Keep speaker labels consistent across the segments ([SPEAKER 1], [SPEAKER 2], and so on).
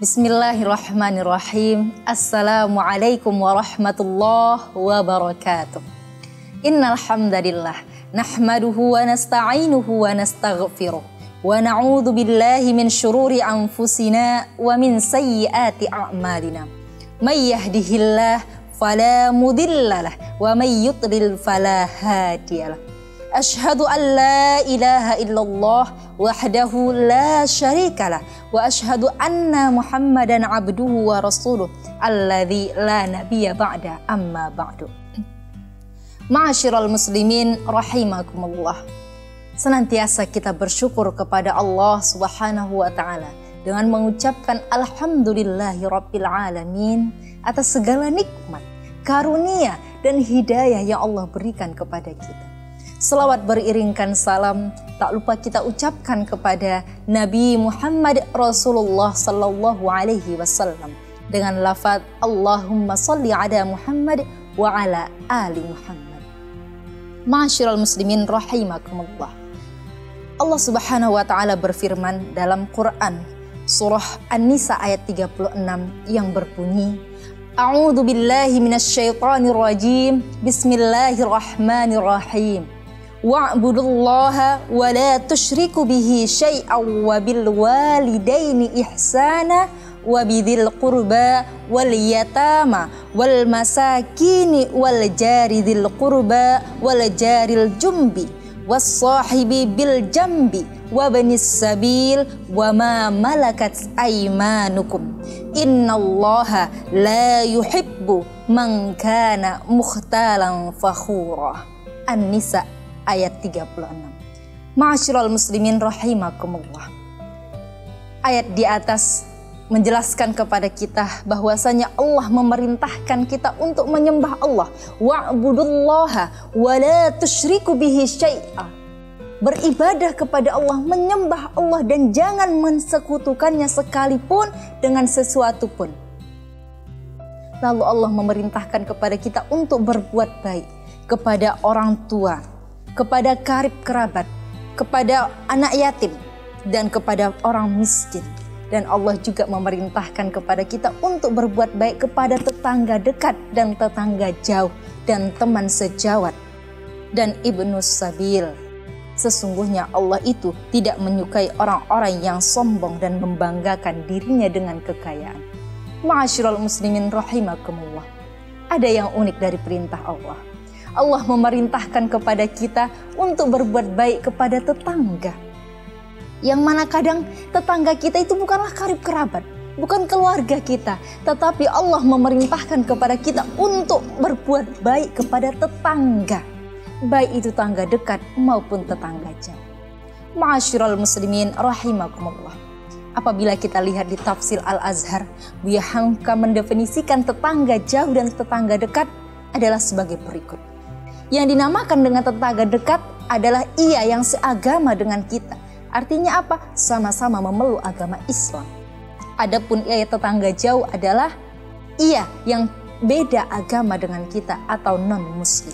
[SPEAKER 1] Bismillahirrahmanirrahim. Assalamualaikum warahmatullahi wabarakatuh. Innal hamdalillah nahmaduhu wa nasta'inuhu wa nastaghfiruh wa na'udzu billahi min syururi anfusina wa min sayyiati a'malina. May yahdihillah fala mudhillalah wa may yudlil fala hadiyalah. Ashhadu an la ilaha illallah wahdahu la syarikalah wa ashhadu anna Muhammadan abduhu wa rasuluh alladzi la nabiyya ba'da amma ba'du. Ma'asyiral muslimin rahimakumullah. Senantiasa kita bersyukur kepada Allah Subhanahu wa taala dengan mengucapkan alhamdulillahi rabbil alamin atas segala nikmat, karunia dan hidayah yang Allah berikan kepada kita. Selawat beriringkan salam tak lupa kita ucapkan kepada Nabi Muhammad Rasulullah sallallahu alaihi wasallam dengan lafaz Allahumma shalli ala Muhammad wa ala ali Muhammad. Ma'asyiral muslimin rahimakumullah. Allah Subhanahu wa taala berfirman dalam Quran surah An-Nisa ayat 36 yang berbunyi A'udzu billahi minasyaitonir rajim. Bismillahirrahmanirrahim. Wa'budullaha wa la tusyriku bihi syai'an wa bil walidaini ihsana wa bidzil qurba wal yatama wal masakini wal jari dzil qurba wal jaril jumbi was sahibi bil jambi wa banis sabil wa ma malakat aymanukum innallaha la yuhibbu man kana mukhtalan fakhura. An-Nisa ayat 36. Ma'asyiral muslimin rahimakumullah. Ayat di atas menjelaskan kepada kita bahwasanya Allah memerintahkan kita untuk menyembah Allah. Wa'budullaha wa la tusyriku bihi syai'a. Beribadah kepada Allah, menyembah Allah dan jangan mensekutukannya sekalipun dengan sesuatu pun. Lalu Allah memerintahkan kepada kita untuk berbuat baik kepada orang tua, kepada karib kerabat, kepada anak yatim, dan kepada orang miskin. Dan Allah juga memerintahkan kepada kita untuk berbuat baik kepada tetangga dekat dan tetangga jauh dan teman sejawat dan ibnus sabil. Sesungguhnya Allah itu tidak menyukai orang-orang yang sombong dan membanggakan dirinya dengan kekayaan. Ma'asyiral muslimin rahimakumullah. Ada yang unik dari perintah Allah. Allah memerintahkan kepada kita untuk berbuat baik kepada tetangga. Yang mana kadang tetangga kita itu bukanlah karib kerabat, bukan keluarga kita, tetapi Allah memerintahkan kepada kita untuk berbuat baik kepada tetangga, baik itu tetangga dekat maupun tetangga jauh. Ma'asyiral muslimin rahimakumullah. Apabila kita lihat di tafsir Al-Azhar, Buya Hamka mendefinisikan tetangga jauh dan tetangga dekat adalah sebagai berikut. Yang dinamakan dengan tetangga dekat adalah ia yang seagama dengan kita. Artinya apa? Sama-sama memeluk agama Islam. Adapun ia tetangga jauh adalah ia yang beda agama dengan kita atau non-muslim.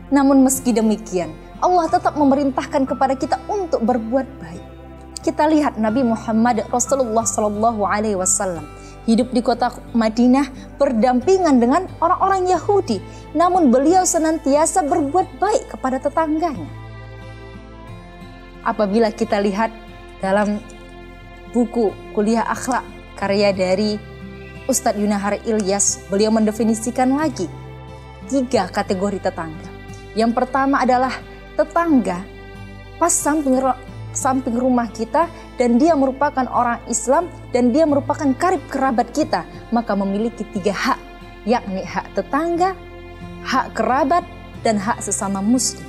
[SPEAKER 1] Namun meski demikian, Allah tetap memerintahkan kepada kita untuk berbuat baik. Kita lihat Nabi Muhammad Rasulullah sallallahu alaihi wasallam hidup di kota Madinah berdampingan dengan orang-orang Yahudi. Namun beliau senantiasa berbuat baik kepada tetangganya. Apabila kita lihat dalam buku Kuliah Akhlak karya dari Ustadz Yunahar Ilyas, beliau mendefinisikan lagi 3 kategori tetangga. Yang pertama adalah tetangga pas samping rumah kita dan dia merupakan orang Islam dan dia merupakan karib kerabat kita, maka memiliki 3 hak, yakni hak tetangga, hak kerabat, dan hak sesama muslim.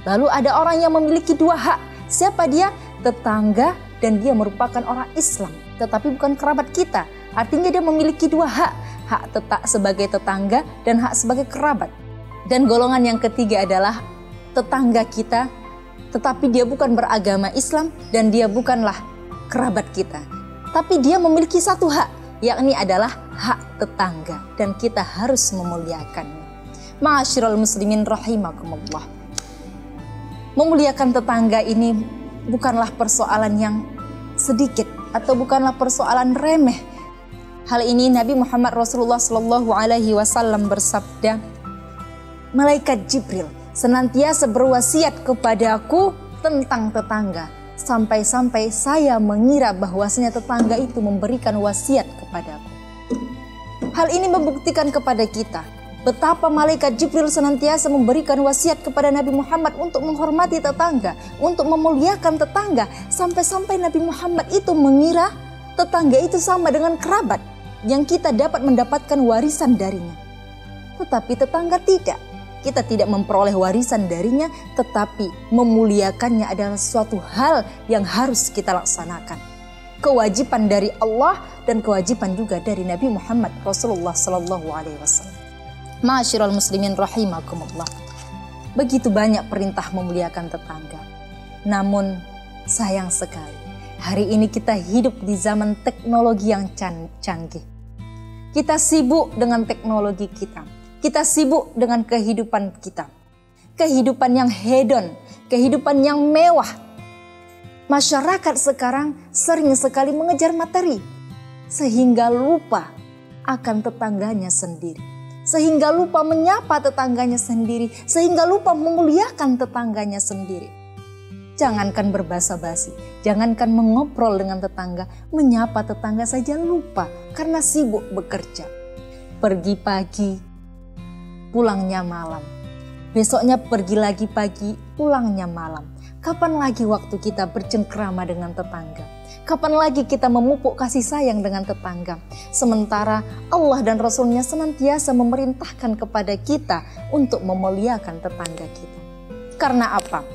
[SPEAKER 1] Lalu ada orang yang memiliki 2 hak. Siapa dia? Tetangga dan dia merupakan orang Islam, tetapi bukan kerabat kita. Artinya dia memiliki 2 hak, hak sebagai tetangga dan hak sebagai kerabat. Dan golongan yang ketiga adalah tetangga kita, tetapi dia bukan beragama Islam dan dia bukanlah kerabat kita. Tapi dia memiliki 1 hak, yakni adalah hak tetangga dan kita harus memuliakannya. Ma'asyiral muslimin rahimakumullah. Memuliakan tetangga ini bukanlah persoalan yang sedikit, atau bukanlah persoalan remeh. Hal ini Nabi Muhammad Rasulullah Shallallahu Alaihi Wasallam bersabda, malaikat Jibril senantiasa berwasiat kepadaku tentang tetangga, sampai-sampai saya mengira bahwasanya tetangga itu memberikan wasiat kepadaku. Hal ini membuktikan kepada kita betapa malaikat Jibril senantiasa memberikan wasiat kepada Nabi Muhammad untuk menghormati tetangga, untuk memuliakan tetangga, sampai-sampai Nabi Muhammad itu mengira tetangga itu sama dengan kerabat yang kita dapat mendapatkan warisan darinya. Tetapi tetangga tidak. Kita tidak memperoleh warisan darinya, tetapi memuliakannya adalah suatu hal yang harus kita laksanakan. Kewajiban dari Allah dan kewajiban juga dari Nabi Muhammad Rasulullah Sallallahu Alaihi Wasallam. Ma'asyiral muslimin rahimakumullah. Begitu banyak perintah memuliakan tetangga. Namun sayang sekali, hari ini kita hidup di zaman teknologi yang canggih. Kita sibuk dengan teknologi kita. Kita sibuk dengan kehidupan kita. Kehidupan yang hedon, kehidupan yang mewah. Masyarakat sekarang sering sekali mengejar materi, sehingga lupa akan tetangganya sendiri. Sehingga lupa menyapa tetangganya sendiri, sehingga lupa memuliakan tetangganya sendiri. Jangankan berbasa-basi, jangankan mengobrol dengan tetangga, menyapa tetangga saja lupa karena sibuk bekerja. Pergi pagi, pulangnya malam. Besoknya pergi lagi pagi, pulangnya malam. Kapan lagi waktu kita bercengkrama dengan tetangga? Kapan lagi kita memupuk kasih sayang dengan tetangga? Sementara Allah dan Rasulnya senantiasa memerintahkan kepada kita untuk memuliakan tetangga kita. Karena apa?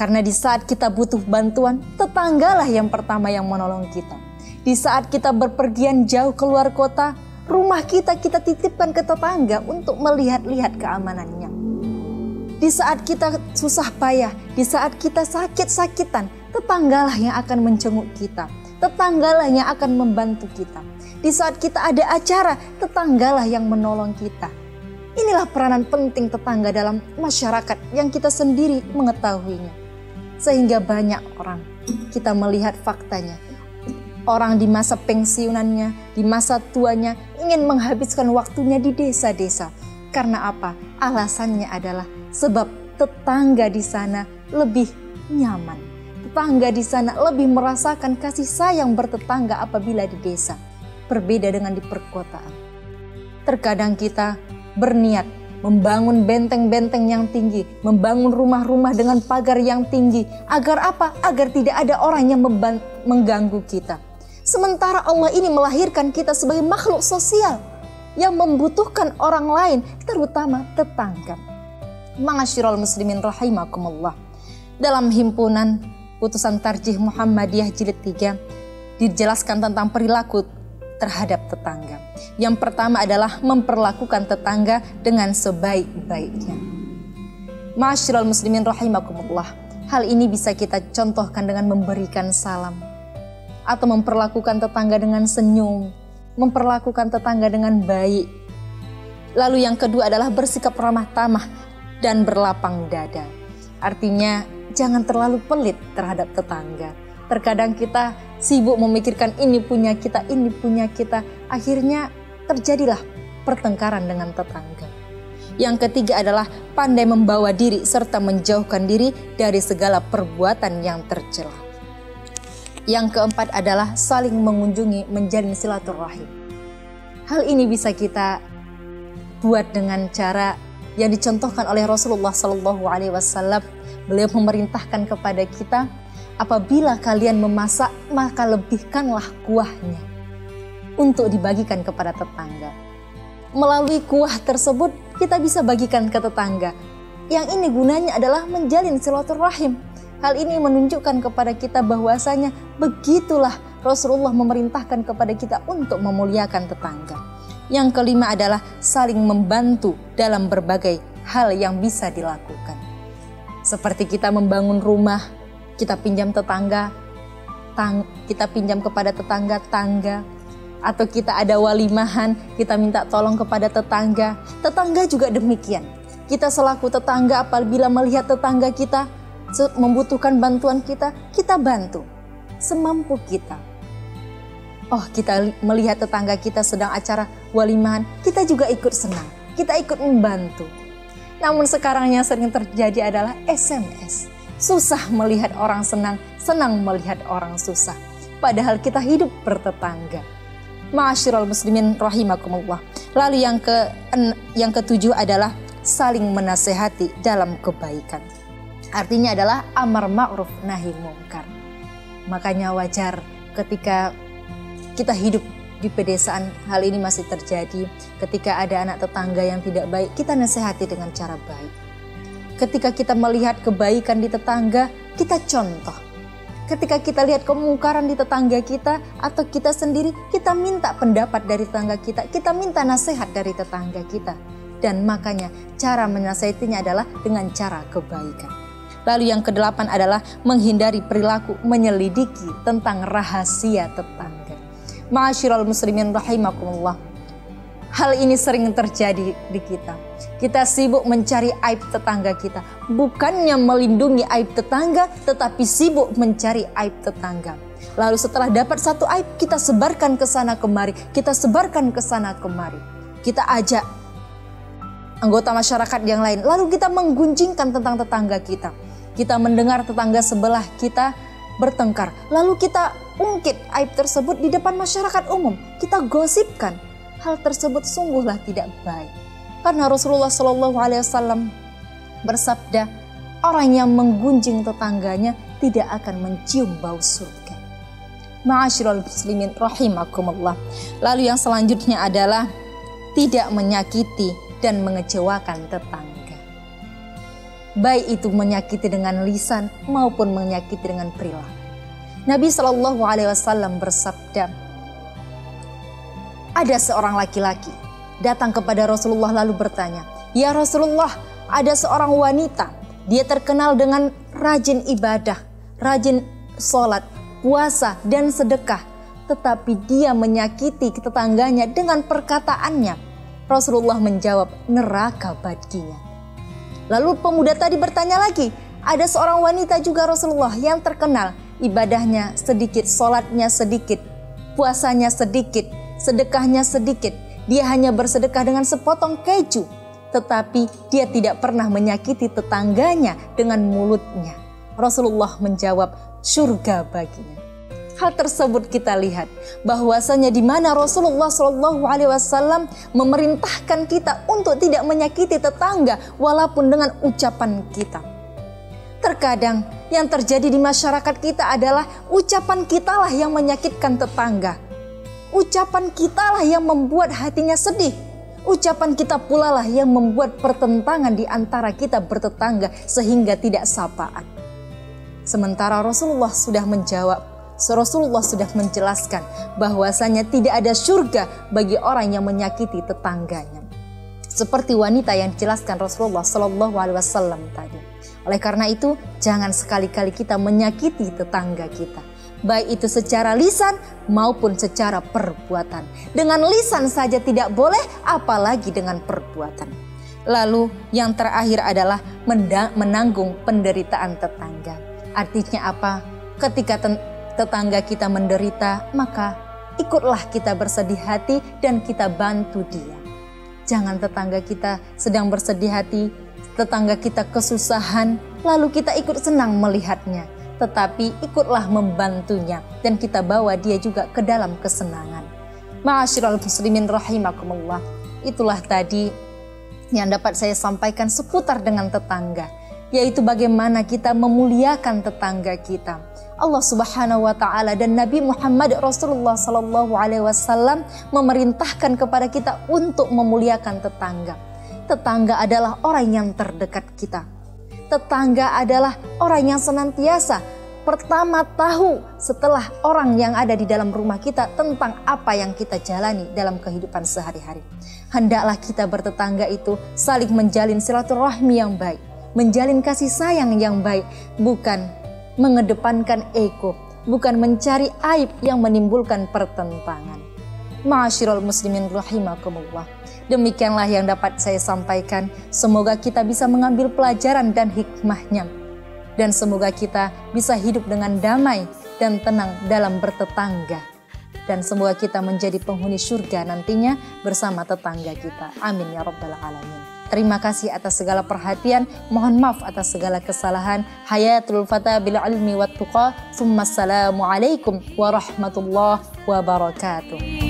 [SPEAKER 1] Karena di saat kita butuh bantuan, tetanggalah yang pertama yang menolong kita. Di saat kita berpergian jauh keluar kota, rumah kita titipkan ke tetangga untuk melihat-lihat keamanannya. Di saat kita susah payah, di saat kita sakit-sakitan, tetanggalah yang akan menjenguk kita. Tetanggalah yang akan membantu kita. Di saat kita ada acara, tetanggalah yang menolong kita. Inilah peranan penting tetangga dalam masyarakat yang kita sendiri mengetahuinya. Sehingga banyak orang, kita melihat faktanya. Orang di masa pensiunannya, di masa tuanya, ingin menghabiskan waktunya di desa-desa. Karena apa? Alasannya adalah sebab tetangga di sana lebih nyaman. Tetangga di sana lebih merasakan kasih sayang bertetangga apabila di desa. Berbeda dengan di perkotaan. Terkadang kita berniat membangun benteng-benteng yang tinggi, membangun rumah-rumah dengan pagar yang tinggi. Agar apa? Agar tidak ada orang yang mengganggu kita. Sementara Allah ini melahirkan kita sebagai makhluk sosial yang membutuhkan orang lain, terutama tetangga. Ma'asyiral muslimin rahimakumullah. Dalam himpunan Putusan Tarjih Muhammadiyah Jilid 3 dijelaskan tentang perilaku terhadap tetangga. Yang pertama adalah memperlakukan tetangga dengan sebaik-baiknya. Ma'asyiral muslimin rahimakumullah. Hal ini bisa kita contohkan dengan memberikan salam atau memperlakukan tetangga dengan senyum, memperlakukan tetangga dengan baik. Lalu yang kedua adalah bersikap ramah tamah dan berlapang dada. Artinya jangan terlalu pelit terhadap tetangga. Terkadang kita sibuk memikirkan ini punya kita, ini punya kita. Akhirnya terjadilah pertengkaran dengan tetangga. Yang ketiga adalah pandai membawa diri serta menjauhkan diri dari segala perbuatan yang tercela. Yang keempat adalah saling mengunjungi, menjalin silaturahim. Hal ini bisa kita buat dengan cara yang dicontohkan oleh Rasulullah Sallallahu Alaihi Wasallam. Beliau memerintahkan kepada kita, apabila kalian memasak, maka lebihkanlah kuahnya untuk dibagikan kepada tetangga. Melalui kuah tersebut kita bisa bagikan ke tetangga. Yang ini gunanya adalah menjalin silaturahim. Hal ini menunjukkan kepada kita bahwasanya begitulah Rasulullah memerintahkan kepada kita untuk memuliakan tetangga. Yang kelima adalah saling membantu dalam berbagai hal yang bisa dilakukan. Seperti kita membangun rumah, kita pinjam kita pinjam kepada tetangga, atau kita ada walimahan, kita minta tolong kepada tetangga. Tetangga juga demikian. Kita selaku tetangga apabila melihat tetangga kita membutuhkan bantuan kita, kita bantu semampu kita. Oh, kita melihat tetangga kita sedang acara walimahan, kita juga ikut senang, kita ikut membantu. Namun sekarang yang sering terjadi adalah SMS. Susah melihat orang senang, senang melihat orang susah. Padahal kita hidup bertetangga. Ma'asyiral muslimin rahimakumullah. Lalu yang ketujuh adalah saling menasehati dalam kebaikan. Artinya adalah amar ma'ruf nahi munkar. Makanya wajar ketika kita hidup di pedesaan, hal ini masih terjadi. Ketika ada anak tetangga yang tidak baik, kita nasihati dengan cara baik. Ketika kita melihat kebaikan di tetangga, kita contoh. Ketika kita lihat kemungkaran di tetangga kita atau kita sendiri, kita minta pendapat dari tetangga kita minta nasihat dari tetangga kita. Dan makanya cara menasihatinya adalah dengan cara kebaikan. Lalu yang kedelapan adalah menghindari perilaku menyelidiki tentang rahasia tetangga. Ma'asyiral muslimin rahimakumullah. Hal ini sering terjadi di kita. Kita sibuk mencari aib tetangga kita. Bukannya melindungi aib tetangga, tetapi sibuk mencari aib tetangga. Lalu setelah dapat satu aib, kita sebarkan ke sana kemari. Kita sebarkan ke sana kemari. Kita ajak anggota masyarakat yang lain. Lalu kita menggunjingkan tentang tetangga kita. Kita mendengar tetangga sebelah kita bertengkar. Lalu kita ungkit aib tersebut di depan masyarakat umum. Kita gosipkan. Hal tersebut sungguhlah tidak baik. Karena Rasulullah SAW bersabda, orang yang menggunjing tetangganya tidak akan mencium bau surga. Ma'asyiral muslimin rahimakumullah. Lalu yang selanjutnya adalah tidak menyakiti dan mengecewakan tetangga. Baik itu menyakiti dengan lisan maupun menyakiti dengan perilaku. Nabi SAW bersabda, ada seorang laki-laki datang kepada Rasulullah lalu bertanya, "Ya Rasulullah, ada seorang wanita, dia terkenal dengan rajin ibadah, rajin sholat, puasa dan sedekah, tetapi dia menyakiti tetangganya dengan perkataannya." Rasulullah menjawab, "Neraka baginya." Lalu pemuda tadi bertanya lagi, "Ada seorang wanita juga Rasulullah yang terkenal, ibadahnya sedikit, sholatnya sedikit, puasanya sedikit, sedekahnya sedikit. Dia hanya bersedekah dengan sepotong keju, tetapi dia tidak pernah menyakiti tetangganya dengan mulutnya." Rasulullah menjawab, "Surga baginya." Hal tersebut kita lihat bahwasanya di mana Rasulullah SAW memerintahkan kita untuk tidak menyakiti tetangga walaupun dengan ucapan kita. Terkadang yang terjadi di masyarakat kita adalah ucapan kitalah yang menyakitkan tetangga. Ucapan kitalah yang membuat hatinya sedih. Ucapan kita pula lah yang membuat pertentangan di antara kita bertetangga sehingga tidak sapaan. Sementara Rasulullah sudah menjawab, Rasulullah sudah menjelaskan bahwasanya tidak ada surga bagi orang yang menyakiti tetangganya. Seperti wanita yang dijelaskan Rasulullah SAW tadi. Oleh karena itu, jangan sekali-kali kita menyakiti tetangga kita. Baik itu secara lisan maupun secara perbuatan. Dengan lisan saja tidak boleh, apalagi dengan perbuatan. Lalu yang terakhir adalah menanggung penderitaan tetangga. Artinya apa? Ketika tetangga kita menderita, maka ikutlah kita bersedih hati dan kita bantu dia. Jangan tetangga kita sedang bersedih hati, tetangga kita kesusahan, lalu kita ikut senang melihatnya. Tetapi ikutlah membantunya dan kita bawa dia juga ke dalam kesenangan. Ma'asyiral muslimin rahimakumullah. Itulah tadi yang dapat saya sampaikan seputar dengan tetangga, yaitu bagaimana kita memuliakan tetangga kita. Allah Subhanahu wa taala dan Nabi Muhammad Rasulullah sallallahu alaihi wasallam memerintahkan kepada kita untuk memuliakan tetangga. Tetangga adalah orang yang terdekat kita. Tetangga adalah orang yang senantiasa pertama tahu setelah orang yang ada di dalam rumah kita tentang apa yang kita jalani dalam kehidupan sehari-hari. Hendaklah kita bertetangga itu saling menjalin silaturahmi yang baik, menjalin kasih sayang yang baik, bukan mengedepankan ego, bukan mencari aib yang menimbulkan pertentangan. Ma'asyiral muslimin rahimakumullah. Demikianlah yang dapat saya sampaikan. Semoga kita bisa mengambil pelajaran dan hikmahnya. Dan semoga kita bisa hidup dengan damai dan tenang dalam bertetangga. dan semoga kita menjadi penghuni surga nantinya bersama tetangga kita. Amin ya rabbal alamin. Terima kasih atas segala perhatian, mohon maaf atas segala kesalahan. Hayatul fata bil ilmi wat tuqa. Assalamualaikum warahmatullahi wabarakatuh.